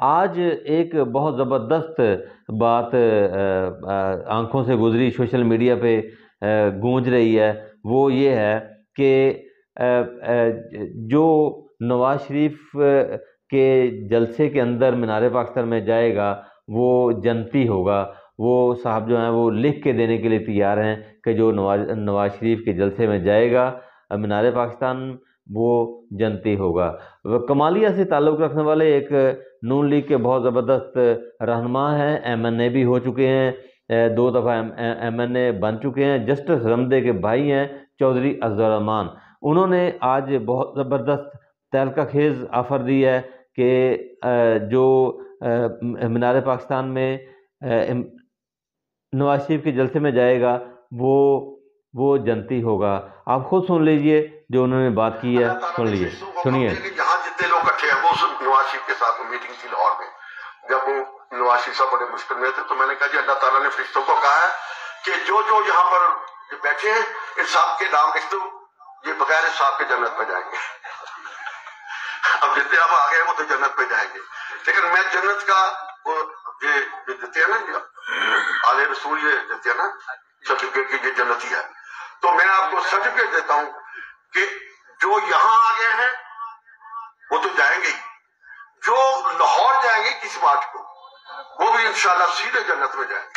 آج ایک بہت زبردست بات آنکھوں سے گزری، سوشل میڈیا پہ گونج رہی ہے، وہ یہ ہے کہ جو نواز شریف کے جلسے کے اندر مینار پاکستان میں جائے گا وہ جنتی ہوگا۔ وہ صاحب جو ہیں وہ لکھ کے دینے کے لیے تیار ہیں کہ جو نواز شریف کے جلسے میں جائے گا مینار پاکستان وہ جنتی ہوگا۔ کمالیہ سے تعلق رکھنے والے ایک نون لیگ کے بہت زبردست رہنما ہیں، ایم این اے بھی ہو چکے ہیں، 2 دفعہ ایم این اے بن چکے ہیں، جسٹس رمدے کے بھائی ہیں چودھری اظہر الرحمان۔ انہوں نے آج بہت زبردست تہلکہ خیز آفر دی ہے کہ جو مینار پاکستان میں نواز شریف کے جلسے میں جائے گا وہ جنتی ہوگا۔ آپ خود سن لیجئے جو انہوں نے بات کی ہے، سن لیجئے، سنیے۔ یہاں جتنے لوگ اکٹھے ہیں وہ سب نواز شریف کے ساتھ میٹنگ تھی لاہور میں، جب وہ نواز شریف صاحب بڑے مشکل میں تھے تو میں نے کہا جی اللہ تعالیٰ نے فرشتوں کو کہا ہے کہ جو یہاں پر بیٹھے ہیں ان صاحب کے نام لکھ دو، یہ بغیر صاحب کے جنت میں جائیں گے۔ اب جتنے اب آ گئے وہ تو جنت میں جائیں گے، لیکن میں جنت کا وہ یہ دیتے ہیں نا آل رسول، یہ دیتے ہیں نا سرٹیفکیٹ کی یہ جنتی ہے، تو میں آپ کو سرٹیفکیٹ دیتا ہوں کہ جو یہاں آ گئے ہیں وہ تو جائیں گے ہی، جو لاہور جائیں گے 21 مارچ کو وہ بھی انشاءاللہ سیدھے جنت میں جائیں گے۔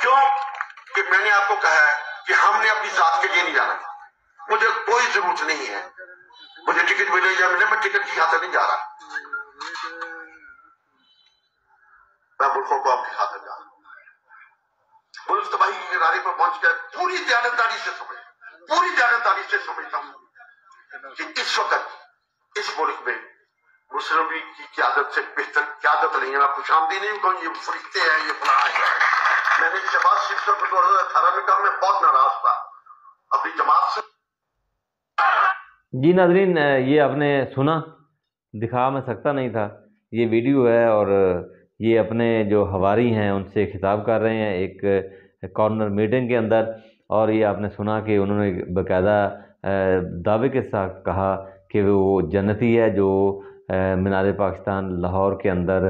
کیوں کہ میں نے آپ کو کہا ہے کہ ہم نے اپنی ذات کے لیے نہیں جانا، مجھے کوئی ضرورت نہیں ہے، مجھے ٹکٹ ملے یا ملے میں ٹکٹ کی خاطر نہیں جا رہا، میں ملک و قوم کی خاطر جا رہا ہوں۔ ملک تباہی کے کنارے پر پہنچ کر پوری دیانتداری سے سمجھتا ہوں کہ اس وقت اس ملک میں مسلم لیگ کی قیادت سے بہتر قیادت نہیں ہے۔ میں خوش آمدید نہیں کہوں یہ فرقے ہیں، یہ فلاں ہے۔ میں نے شہباز شریف صاحب کو 2018 میں کہا میں بہت ناراض تھا اپنی جماعت سے۔ جی ناظرین، یہ آپ نے سنا، دکھا میں سکتا نہیں تھا، یہ ویڈیو ہے اور یہ اپنے جو حواری ہیں ان سے خطاب کر رہے ہیں ایک کارنر میٹنگ کے اندر، اور یہ آپ نے سنا کہ انہوں نے باقاعدہ دعوے کے ساتھ کہا کہ وہ جنتی ہے جو مینار پاکستان لاہور کے اندر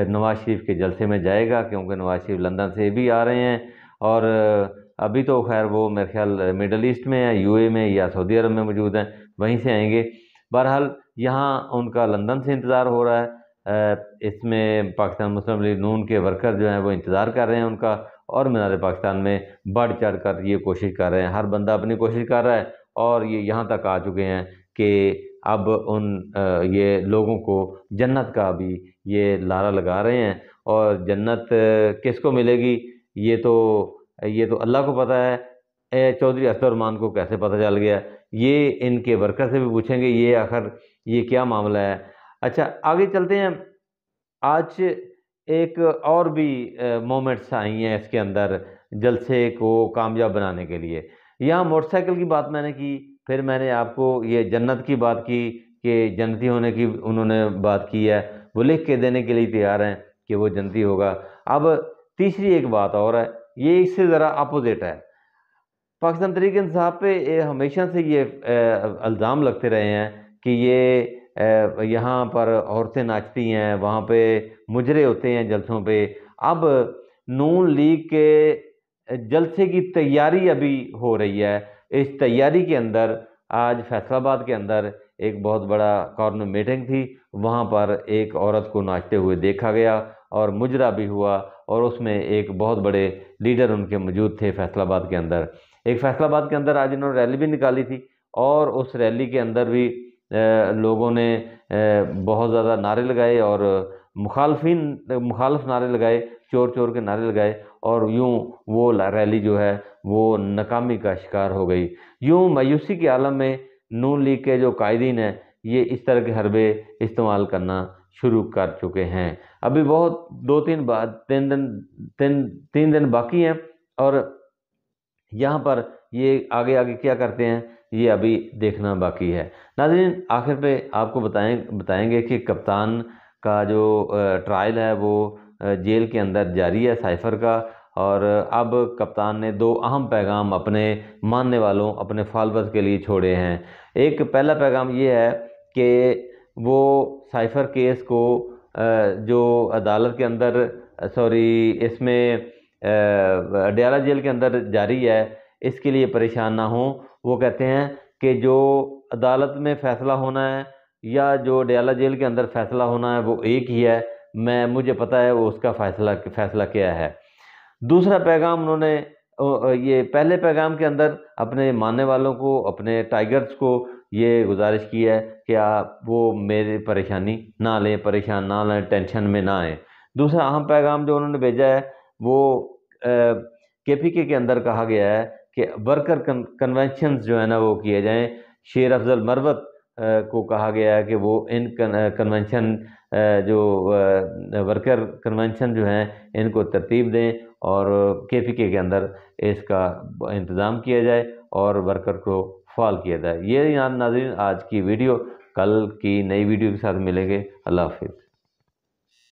نواز شریف کے جلسے میں جائے گا، کیونکہ نواز شریف لندن سے بھی آ رہے ہیں اور ابھی تو خیر وہ میرے خیال مڈل ایسٹ میں ہے، یو اے میں یا سعودی عرب میں موجود ہیں، وہیں سے آئیں گے۔ بہرحال یہاں ان کا لندن سے انتظار ہو رہا ہے، اس میں پاکستان مسلم لیگ نون کے ورکر جو ہیں وہ انتظار کر رہے ہیں ان کا، اور مینار پاکستان میں بڑھ چڑھ کر یہ کوشش کر رہے ہیں، ہر بندہ اپنی کوشش کر رہا ہے، اور یہ یہاں تک آ چکے ہیں کہ اب یہ لوگوں کو جنت کا بھی یہ لارا لگا رہے ہیں، اور جنت کس کو ملے گی یہ تو اللہ کو پتہ ہے، چودھری اظہر الرحمان کو کیسے پتہ چل گیا، یہ ان کے ورکر سے بھی پوچھیں گے یہ آخر یہ کیا معاملہ ہے۔ اچھا آگے چلتے ہیں۔ آج ایک اور بھی مومنٹس آئی ہیں اس کے اندر جلسے کو کامیاب بنانے کے لیے۔ یہاں موٹر سائیکل کی بات میں نے کی، پھر میں نے آپ کو یہ جنت کی بات کی کہ جنتی ہونے کی انہوں نے بات کی ہے، وہ لکھ کے دینے کے لیے تیار ہیں کہ وہ جنتی ہوگا۔ اب تیسری ایک بات اور ہے، یہ اس سے ذرا اپوزٹ ہے۔ پاکستان تحریک انصاف پہ ہمیشہ سے یہ الزام لگتے رہے ہیں کہ یہ یہاں پر عورتیں ناچتی ہیں، وہاں پہ مجرے ہوتے ہیں جلسوں پہ۔ اب نون لیگ کے جلسے کی تیاری ابھی ہو رہی ہے، اس تیاری کے اندر آج فیصل آباد کے اندر ایک بہت بڑا کارنر میٹنگ تھی، وہاں پر ایک عورت کو ناچتے ہوئے دیکھا گیا اور مجرا بھی ہوا، اور اس میں ایک بہت بڑے لیڈر ان کے موجود تھے فیصل آباد کے اندر۔ ایک فیصل آباد کے اندر آج انہوں نے ریلی بھی نکالی تھی، اور اس ریلی کے اندر بھی لوگوں نے بہت زیادہ نعرے لگائے اور مخالف نعرے لگائے، چور چور کے نعرے لگائے، اور یوں وہ ریلی جو ہے وہ ناکامی کا شکار ہو گئی۔ یوں مایوسی کے عالم میں نون لیگ کے جو قائدین ہیں یہ اس طرح کے حربے استعمال کرنا شروع کر چکے ہیں۔ ابھی بہت 3 دن باقی ہیں، اور یہاں پر یہ آگے کیا کرتے ہیں یہ ابھی دیکھنا باقی ہے۔ ناظرین آخر پہ آپ کو بتائیں گے کہ کپتان کا جو ٹرائل ہے وہ جیل کے اندر جاری ہے سائفر کا، اور اب کپتان نے 2 اہم پیغام اپنے ماننے والوں، اپنے فالوورز کے لیے چھوڑے ہیں۔ ایک پہلا پیغام یہ ہے کہ وہ سائفر کیس کو جو عدالت کے اندر اس میں اڈیالہ جیل کے اندر جاری ہے، اس کے لیے پریشان نہ ہوں۔ وہ کہتے ہیں کہ جو عدالت میں فیصلہ ہونا ہے یا جو اڈیالہ جیل کے اندر فیصلہ ہونا ہے وہ ایک ہی ہے، مجھے پتہ ہے وہ اس کا فیصلہ کیا ہے۔ دوسرا پیغام انہوں نے یہ پہلے پیغام کے اندر اپنے ماننے والوں کو، اپنے ٹائیگرز کو یہ گزارش کی ہے کہ وہ میری پریشانی نہ لیں، پریشان نہ لیں، ٹینشن میں نہ آئیں۔ دوسرا اہم پیغام جو انہوں نے بھیجا ہے وہ KPK کے اندر کہا گیا ہے کہ ورکر کنونشنز جو ہے نا وہ کیے جائیں۔ شیر افضل مروت کو کہا گیا ہے کہ وہ ان کنونشن جو ورکر کنونشن جو ہیں ان کو ترتیب دیں اور KPK کے اندر اس کا انتظام کیا جائے اور ورکر کو فعال کیا جائے۔ یہ ناظرین آج کی ویڈیو، کل کی نئی ویڈیو کے ساتھ ملیں گے۔ اللہ حافظ۔